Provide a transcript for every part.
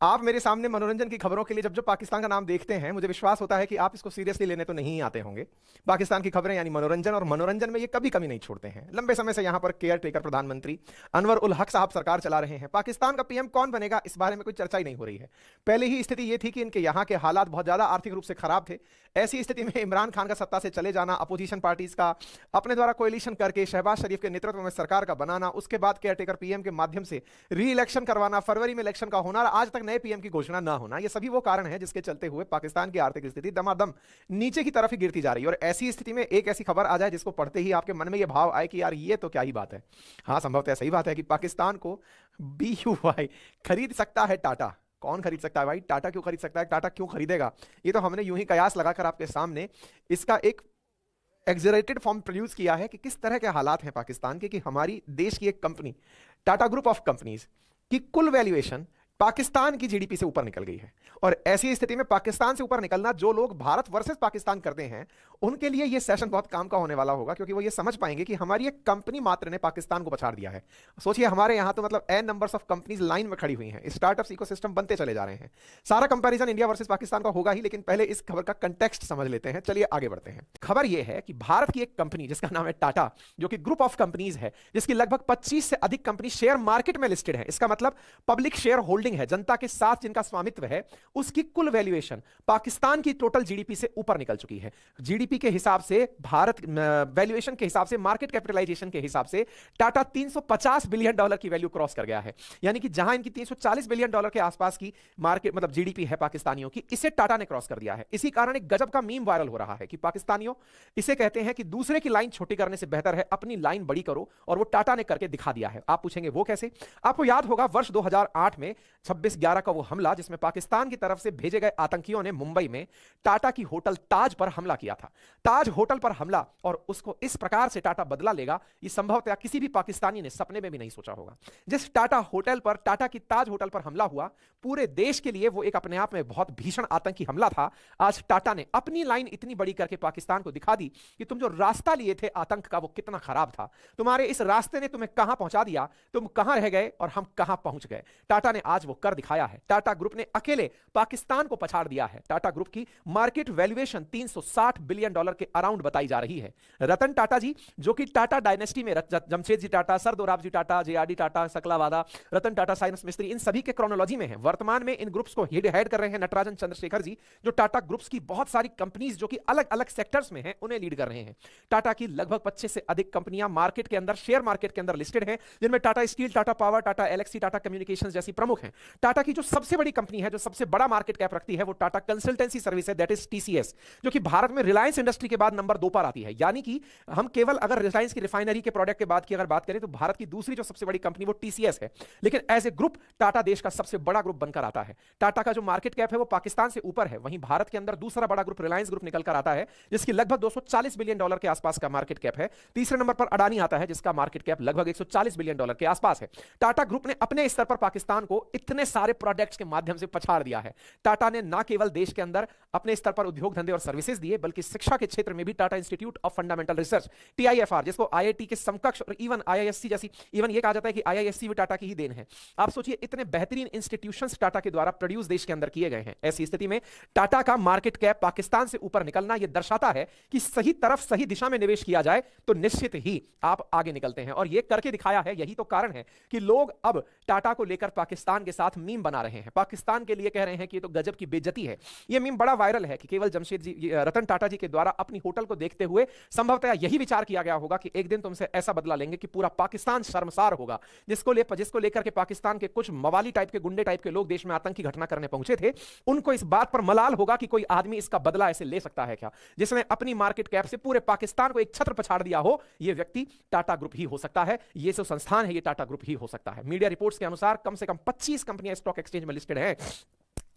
आप मेरे सामने मनोरंजन की खबरों के लिए जब पाकिस्तान का नाम देखते हैं, मुझे विश्वास होता है कि आप इसको सीरियसली लेने तो नहीं आते होंगे। पाकिस्तान की खबरें यानी मनोरंजन, और मनोरंजन में ये कभी कमी नहीं छोड़ते हैं। लंबे समय से यहां पर केयर टेकर प्रधानमंत्री अनवर उल हक साहब सरकार चला रहे हैं। पाकिस्तान का पीएम कौन बनेगा, इस बारे में कोई चर्चा ही नहीं हो रही है। पहले ही स्थिति यह थी कि इनके यहाँ के हालात बहुत ज्यादा आर्थिक रूप से खराब थे। ऐसी स्थिति में इमरान खान का सत्ता से चले जाना, अपोजिशन पार्टीज का अपने द्वारा कोएलिशन करके शहबाज शरीफ के नेतृत्व में सरकार का बनाना, उसके बाद केयर टेकर पीएम के माध्यम से री इलेक्शन करवाना, फरवरी में इलेक्शन का होना, आज तक नए पीएम की घोषणा ना होना, ये सभी वो कारण हैं जिसके चलते हुए पाकिस्तान की आर्थिक स्थिति दमादम नीचे की तरफ ही गिरती जा रही है। और ऐसी स्थिति में एक ऐसी खबर आ जाए जिसको पढ़ते ही आपके मन में ये भाव आए कि यार ये तो क्या ही बात है। हाँ, संभवतः सही बात है कि पाकिस्तान को BUY खरीद सकता है टाटा। कौन खरीद सकता है भाई? टाटा क्यों खरीद सकता है? टाटा क्यों खरीदेगा? ये तो हमने यूं ही कयास लगाकर आपके सामने इसका एक एक्सरेटेड फॉर्म प्रोड्यूस किया है कि किस तरह के हालात हैं पाकिस्तान के, कि हमारी देश की एक company Tata group of companies की कुल वैल्यूएशन पाकिस्तान की जीडीपी से ऊपर निकल गई है। और ऐसी स्थिति में पाकिस्तान से ऊपर निकलना, जो लोग भारत वर्सेस पाकिस्तान करते हैं उनके लिए यह सेशन बहुत काम का होने वाला होगा, क्योंकि वो ये समझ पाएंगे कि हमारी एक कंपनी मात्र ने पाकिस्तान को पछाड़ दिया है। सोचिए, हमारे यहां तो मतलब N numbers of companies line में खड़ी हुई हैं, स्टार्टअप्स इकोसिस्टम बनते चले जा रहे हैं। सारा कंपैरिजन इंडिया वर्सेस पाकिस्तान का होगा ही, लेकिन पहले इस खबर का कंटेक्स्ट समझ लेते हैं। चलिए आगे बढ़ते हैं। खबर यह है कि भारत की एक कंपनी जिसका नाम है टाटा, जो कि ग्रुप ऑफ कंपनीज है, जिसकी लगभग 25 से अधिक कंपनी शेयर मार्केट में लिस्टेड है। इसका मतलब पब्लिक शेयर होल्डिंग है, जनता के साथ जिनका स्वामित्व है, उसकी कुल वैल्यूएशन पाकिस्तान की टोटल जीडीपी से ऊपर निकल चुकी है। जीडीपी के हिसाब से, भारत वैल्यूएशन के हिसाब से, मार्केट कैपिटलाइजेशन के हिसाब से टाटा $350 बिलियन की वैल्यू क्रॉस कर गया है। यानी कि जहां इनकी $340 बिलियन के आसपास की मार्केट मतलब जीडीपी है पाकिस्तानियों की, इसे टाटा ने क्रॉस कर दिया है। इसी कारण एक गजब का मीम वायरल हो रहा है कि पाकिस्तानियों इसे कहते हैं कि दूसरे की लाइन छोटी करने से बेहतर है अपनी लाइन बड़ी करो, और वो टाटा ने करके दिखा दिया है। आप पूछेंगे वो कैसे? आपको याद होगा वर्ष 2008 में 26/11 का वो हमला, जिसमें पाकिस्तान की तरफ से भेजे गए आतंकियों ने मुंबई में टाटा की होटल ताज पर हमला किया था। ताज होटल पर हमला, और उसको इस प्रकार से टाटा बदला लेगा, ये संभवतः किसी भी पाकिस्तानी ने सपने में भी नहीं सोचा होगा। जिस टाटा होटल पर, टाटा की ताज होटल पर हमला हुआ, पूरे देश के लिए वो एक अपने आप में बहुत भीषण आतंकी हमला था। आज टाटा ने अपनी लाइन इतनी बड़ी करके पाकिस्तान को दिखा दी कि तुम जो रास्ता लिए थे आतंक का, वो कितना खराब था। तुम्हारे इस रास्ते ने तुम्हें कहां पहुंचा दिया, तुम कहां रह गए और हम कहां पहुंच गए। टाटा ने आज वो कर दिखाया है। टाटा ग्रुप ने अकेले पाकिस्तान को पछाड़ दिया है। टाटा ग्रुप की मार्केट वैल्यूएशन $360 बिलियन के अराउंड बताई जा रही है। रतन टाटा जी, जो कि टाटा डायनेस्टी में Jamshedji Tata, sir Dorabji Tata, JRD Tata, सकलावाला, Ratan Tata, Cyrus मिस्त्री, इन सभी के क्रोनोलॉजी में है। वर्तमान में इन ग्रुप्स को हेड कर रहे हैं नटराजन चंद्रशेखर जी, जो टाटा ग्रुप्स की बहुत सारी कंपनीज जो कि अलग अलग सेक्टर्स में हैं उन्हें लीड कर रहे हैं। टाटा की लगभग 25 से अधिक कंपनियां मार्केट के अंदर, शेयर मार्केट के अंदर लिस्टेड हैं, जिनमें Tata Steel, Tata Power, Tata Elxsi, Tata Communications जैसी प्रमुख हैं। टाटा की जो सबसे बड़ी कंपनी है, जो सबसे बड़ा मार्केट कैप रखती है, वो टाटा कंसल्टेंसी सर्विस है, दैट इज TCS, जो कि भारत में रिलायंस इंडस्ट्री के बाद नंबर 2 पर आती है। यानी कि हम केवल अगर रिलायंस की रिफाइनरी के प्रोडक्ट के बाद की अगर बात करें तो भारत की दूसरी जो सबसे बड़ी कंपनी वो TCS है। लेकिन एज ए ग्रुप टाटा देश का सबसे बड़ा ग्रुप बनकर आता है। टाटा का जो मार्केट कैप है वो पाकिस्तान से ऊपर है। वहीं भारत के अंदर दूसरा बड़ा ग्रुप रिलायंस ग्रुप निकल कर आता है, जिसकी लगभग $240 बिलियन के आसपास का मार्केट कैप है। तीसरे नंबर पर अडानी आता है, जिसका मार्केट कैप लगभग $140 बिलियन के आसपास है। टाटा ग्रुप ने अपने स्तर पर पाकिस्तान को इतने सारे प्रोडक्ट्स के माध्यम से पछाड़ दिया है। टाटा ने ना केवल देश के अंदर अपने स्तर पर उद्योग धंधे और सर्विसेज दिए, बल्कि शिक्षा के क्षेत्र में भी Tata institute of fundamental research, TIFR, जिसको IIT के समकक्ष और इवन IISc जैसी, इवन ये कहा जाता है कि IISc भी टाटा की ही देन है। आप सोचिए, इतने बेहतरीन इंस्टीट्यूशंस टाटा के द्वारा प्रोड्यूस देश के अंदर किए गए हैं। ऐसी स्थिति में टाटा का मार्केट कैप पाकिस्तान से ऊपर निकलना यह दर्शाता है कि सही तरफ, सही दिशा में निवेश किया जाए तो निश्चित ही आप आगे निकलते हैं। और यह करके दिखाया है। यही तो कारण है कि लोग अब टाटा को लेकर पाकिस्तान के साथ मीम बना रहे हैं, पाकिस्तान के लिए कह रहे हैं कि ये तो गजब की बेइज्जती है। यह मीम बड़ा वायरल है कि केवल जमशेद जी, रतन टाटा जी के द्वारा अपनी होटल को देखते हुए संभवतः यही विचार किया गया होगा कि एक दिन तुमसे ऐसा बदला लेंगे कि पूरा पाकिस्तान शर्मसार होगा। जिसको लेकर के पाकिस्तान के कुछ मवाली टाइप के, गुंडे टाइप के लोग देश में आतंकी घटना करने पहुंचे थे, उनको इस बात पर मलाल होगा कि कोई आदमी इसका बदला ऐसे ले सकता है क्या, जिसने अपनी मार्केट कैप से पूरे पाकिस्तान को एक छत्र पछाड़ दिया हो। यह व्यक्ति टाटा ग्रुप ही हो सकता है, यह जो संस्थान है ये टाटा ग्रुप ही हो सकता है। मीडिया रिपोर्ट्स के अनुसार कम से कम 25 कंपनियां स्टॉक एक्सचेंज में लिस्टेड हैं।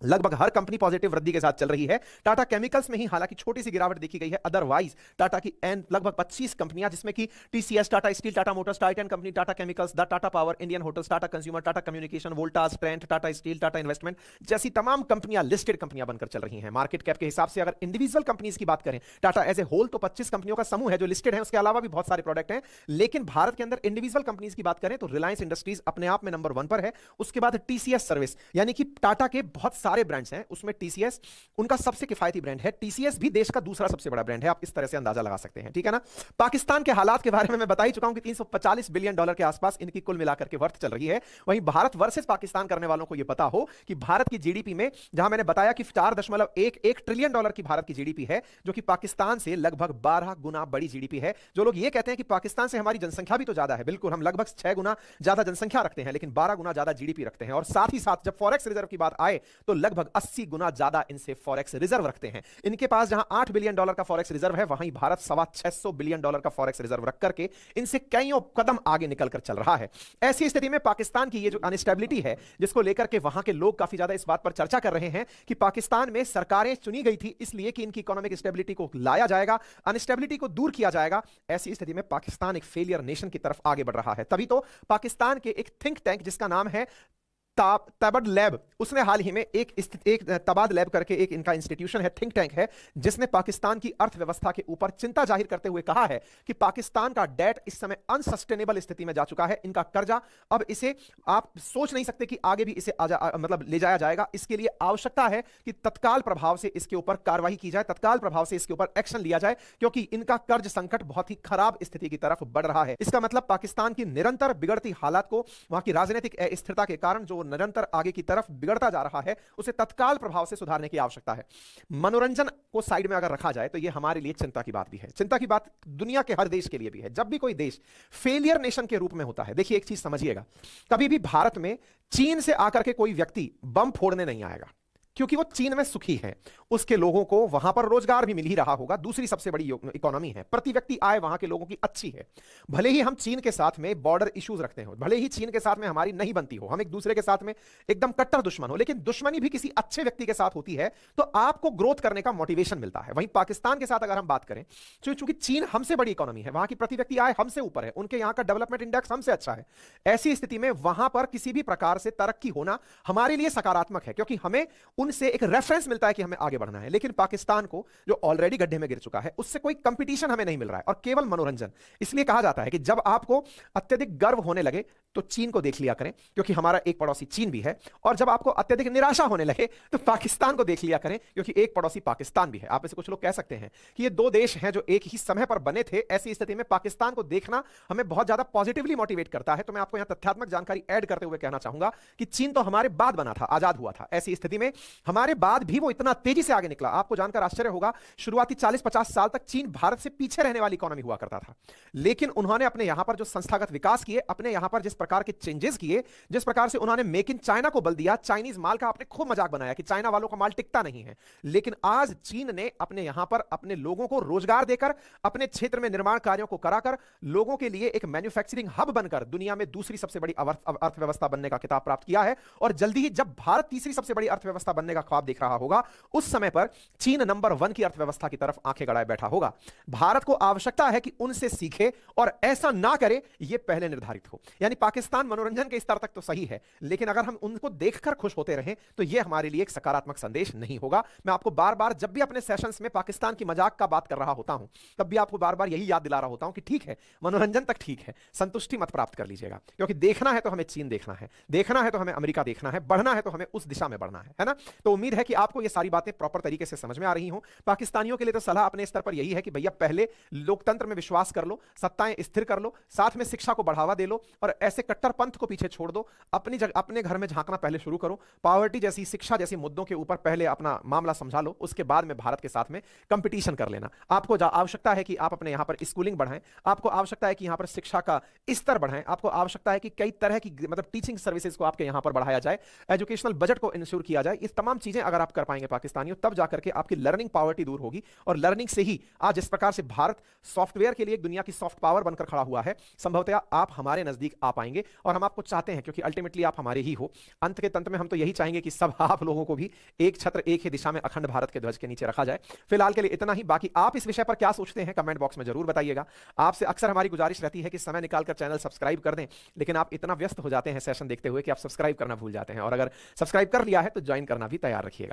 लगभग हर कंपनी पॉजिटिव वृद्धि के साथ चल रही है। टाटा केमिकल्स में ही हालांकि छोटी सी गिरावट देखी गई है, अदरवाइज टाटा की लगभग 25 कंपनियां, जिसमें कि TCS, Tata Steel, Tata Motors, Titan company, Tata chemicals, the Tata power, Indian hotels, Tata consumer, Tata communication, Voltas, Trent, Tata Steel, Tata investment जैसी तमाम कंपनियां लिस्टेड कंपनियां बनकर चल रही हैं। मार्केट कैप के हिसाब से अगर इंडिविजुअल कंपनीज की बात करें, टाटा एज ए होल तो 25 कंपनियों का समूह है जो लिस्टेड है, उसके अलावा भी बहुत सारे प्रोडक्ट हैं। लेकिन भारत के अंदर इंडिविजुअल कंपनीज की बात करें तो रिलायंस इंडस्ट्रीज अपने आप में नंबर 1 पर है। उसके बाद टीसीएस सर्विस, यानी कि टाटा के बहुत सारे ब्रांड्स हैं, उसमें टीसीएस उनका सबसे किफायती ब्रांड है। टीसीएस भी देश का दूसरा सबसे बड़ा ब्रांड है, आप इस तरह से अंदाजा लगा सकते हैं, ठीक है ना। पाकिस्तान के हालात के बारे में मैं बता ही चुका हूं कि 345 बिलियन डॉलर के आसपास इनकी कुल मिलाकर के वर्थ चल रही है। वहीं भारत वर्सेस पाकिस्तान करने वालों को यह पता हो कि भारत की जीडीपी में, जहां मैंने बताया कि 4.11 ट्रिलियन डॉलर की भारत की जीडीपी है, जो कि पाकिस्तान से लगभग 12 गुना बड़ी जीडीपी है। जो लोग ये कहते हैं कि पाकिस्तान से हमारी जनसंख्या भी तो ज्यादा है, बिल्कुल हम लगभग 6 गुना ज्यादा जनसंख्या रखते हैं, लेकिन 12 गुना ज्यादा जीडीपी रखते हैं। और साथ ही साथ जब फॉरेक्स रिजर्व की बात आए तो लगभग 80 गुना ज्यादा इनसे फॉरेक्स रिजर्व रखते हैं। इनके पास जहां 8 बिलियन डॉलर का फॉरेक्स रिजर्व है, वहीं भारत 625 बिलियन डॉलर का फॉरेक्स रिजर्व रख करके इनसे कईयों कदम आगे निकलकर चल रहा है। ऐसी स्थिति में पाकिस्तान की ये जो अनस्टेबिलिटी है, जिसको लेकर के वहां के लोग काफी ज्यादा इस बात पर चर्चा कर रहे हैं कि पाकिस्तान में सरकारें चुनी गई थी इसलिए कि इनकी इकोनॉमिक स्टेबिलिटी को लाया जाएगा, अनस्टेबिलिटी को दूर किया जाएगा। ऐसी स्थिति में पाकिस्तान एक फेलियर नेशन की तरफ आगे बढ़ रहा है। तभी तो पाकिस्तान के एक थिंक टैंक जिसका नाम है तबाद लैब, उसने हाल ही में एक तबाद लैब करके एक इनका इंस्टीट्यूशन है, थिंक टैंक है, जिसने पाकिस्तान की अर्थव्यवस्था के ऊपर चिंता जाहिर करते हुए कहा है कि पाकिस्तान का डेट इस समय अनसस्टेनेबल स्थिति में जा चुका है। इनका कर्जा अब इसे आप सोच नहीं सकते कि आगे भी इसे मतलब ले जाया जाएगा। इसके लिए आवश्यकता है कि तत्काल प्रभाव से इसके ऊपर कार्रवाई की जाए, तत्काल प्रभाव से इसके ऊपर एक्शन लिया जाए, क्योंकि इनका कर्ज संकट बहुत ही खराब स्थिति की तरफ बढ़ रहा है। इसका मतलब पाकिस्तान की निरंतर बिगड़ती हालात को, वहां की राजनीतिक अस्थिरता के कारण जो निरंतर आगे की तरफ बिगड़ता जा रहा है, उसे तत्काल प्रभाव से सुधारने की आवश्यकता है। मनोरंजन को साइड में अगर रखा जाए तो यह हमारे लिए चिंता की बात भी है, चिंता की बात दुनिया के हर देश के लिए भी है। जब भी कोई देश फेलियर नेशन के रूप में होता है, देखिए एक चीज समझिएगा, कभी भी भारत में चीन से आकर के कोई व्यक्ति बम फोड़ने नहीं आएगा, क्योंकि वो चीन में सुखी है, उसके लोगों को वहां पर रोजगार भी मिल ही रहा होगा, दूसरी सबसे बड़ी इकोनॉमी है, प्रति व्यक्ति आय वहां के लोगों की अच्छी है। भले ही हम चीन के साथ में बॉर्डर इश्यूज रखते हो, भले ही चीन के साथ में हमारी नहीं बनती हो, हम एक दूसरे के साथ में एकदम कट्टर दुश्मन हो, लेकिन दुश्मनी भी किसी अच्छे व्यक्ति के साथ होती है तो आपको ग्रोथ करने का मोटिवेशन मिलता है। वहीं पाकिस्तान के साथ अगर हम बात करें, चूंकि चीन हमसे बड़ी इकोनॉमी है, वहां की प्रति व्यक्ति आय हमसे ऊपर है, उनके यहां का डेवलपमेंट इंडेक्स हमसे अच्छा है, ऐसी स्थिति में वहां पर किसी भी प्रकार से तरक्की होना हमारे लिए सकारात्मक है, क्योंकि हमें उनसे एक रेफरेंस मिलता है कि हमें आगे बढ़ना है। लेकिन पाकिस्तान को, जो ऑलरेडी गड्ढे में गिर चुका है, उससे कोई कंपटीशन हमें नहीं मिल रहा है, और केवल मनोरंजन। इसलिए कहा जाता है कि जब आपको अत्यधिक गर्व होने लगे तो चीन को देख लिया करें, क्योंकि हमारा एक पड़ोसी चीन भी है, और जब आपको अत्यधिक निराशा होने लगे तो पाकिस्तान को देख लिया करें, क्योंकि एक पड़ोसी पाकिस्तान भी है। आप में से कुछ लोग कह सकते हैं कि ये दो देश हैं जो एक ही समय पर बने थे। ऐसी स्थिति में पाकिस्तान को देखना हमें बहुत ज्यादा पॉजिटिवली मोटिवेट करता है। तो मैं आपको यहां तथ्यात्मक जानकारी ऐड करते हुए कहना चाहूंगा कि चीन तो हमारे बाद बना था, आजाद हुआ था। ऐसी स्थिति में हमारे बाद भी वो इतना तेजी से आगे निकला, आपको जानकर आश्चर्य होगा, शुरुआती 40-50 साल तक चीन भारत से पीछे रहने वाली इकोनॉमी हुआ करता था, लेकिन उन्होंने अपने यहां पर जो संस्थागत विकास किए, अपने यहां पर जिस प्रकार के चेंजेस किए, जिस प्रकार से उन्होंने मेक इन चाइना को बल दिया, चाइनीज माल का आपने खूब मजाक बनाया कि चाइना वालों का माल टिकता नहीं है, लेकिन आज चीन ने अपने यहां पर अपने लोगों को रोजगार देकर, अपने क्षेत्र में निर्माण कार्यों को कराकर, लोगों के लिए एक मैन्युफैक्चरिंग हब बनकर दुनिया में दूसरी सबसे बड़ी अर्थव्यवस्था बनने का खिताब प्राप्त किया है। और जल्दी ही जब भारत तीसरी सबसे बड़ी अर्थव्यवस्था बनने का ख्वाब देख रहा होगा, उस समय पर चीन नंबर 1 की अर्थव्यवस्था की तरफ आंखें गड़ाए बैठा होगा। भारत को आवश्यकता है कि उनसे सीखे और ऐसा ना करे, यह पहले निर्धारित हो। यानी पाकिस्तान मनोरंजन के स्तर तक तो सही है, लेकिन अगर हम उनको देखकर खुश होते रहें तो यह हमारे लिए एक सकारात्मक संदेश नहीं होगा। मैं आपको बार बार जब भी अपने सेशंस में पाकिस्तान की मजाक का बात कर रहा होता हूं, तब भी आपको बार बार यही याद दिला रहा होता हूं कि ठीक है, मनोरंजन तक ठीक है, संतुष्टि मत प्राप्त कर लीजिएगा, क्योंकि देखना है तो हमें चीन देखना है, देखना है तो हमें अमेरिका देखना है, बढ़ना है तो हमें उस दिशा में बढ़ना है ना। तो उम्मीद है कि आपको यह सारी बातें प्रॉपर तरीके से समझ में आ रही हो। पाकिस्तानियों के लिए तो सलाह अपने स्तर पर यही है कि भैया पहले लोकतंत्र में विश्वास कर लो, सत्ताएं स्थिर कर लो, साथ में शिक्षा को बढ़ावा दे लो, और ऐसे कट्टर पंथ को पीछे छोड़ दो। अपने घर में झांकना पहले शुरू करो, पॉवर्टी जैसी, शिक्षा जैसी मुद्दों के ऊपर पहले अपना मामला समझा लो, उसके बाद में भारत के साथ में कंपटीशन कर लेना। आपको आवश्यकता है कि आप अपने यहां पर स्कूलिंग बढ़ाएं, आपको आवश्यकता है कि यहां पर शिक्षा का स्तर बढ़ाएं, आपको आवश्यकता है कि कई तरह की मतलब टीचिंग सर्विसेज को आपके यहां पर बढ़ाया जाए, एजुकेशनल बजट को इंश्योर किया जाए। इस तमाम चीजें अगर आप कर पाएंगे पाकिस्तानियों, तब जाकर के आपकी लर्निंग पॉवर्टी दूर होगी, और लर्निंग से ही आज जिस प्रकार से भारत सॉफ्टवेयर के लिए दुनिया की सॉफ्ट पावर बनकर खड़ा हुआ है, संभवतः आप हमारे नजदीक आ पाएंगे। पाएंगे, और हम आपको चाहते हैं क्योंकि अल्टीमेटली आप हमारे ही हो। अंत के तंत में हम तो यही चाहेंगे कि सब आप लोगों को भी एक छत्र एक ही दिशा में अखंड भारत के ध्वज के नीचे रखा जाए। फिलहाल के लिए इतना ही। बाकी आप इस विषय पर क्या सोचते हैं कमेंट बॉक्स में जरूर बताइएगा। आपसे अक्सर हमारी गुजारिश रहती है कि समय निकालकर चैनल सब्सक्राइब कर दें, लेकिन आप इतना व्यस्त हो जाते हैं सेशन देखते हुए कि आप सब्सक्राइब करना भूल जाते हैं, और अगर सब्सक्राइब कर लिया है तो ज्वाइन करना भी तैयार रखिएगा।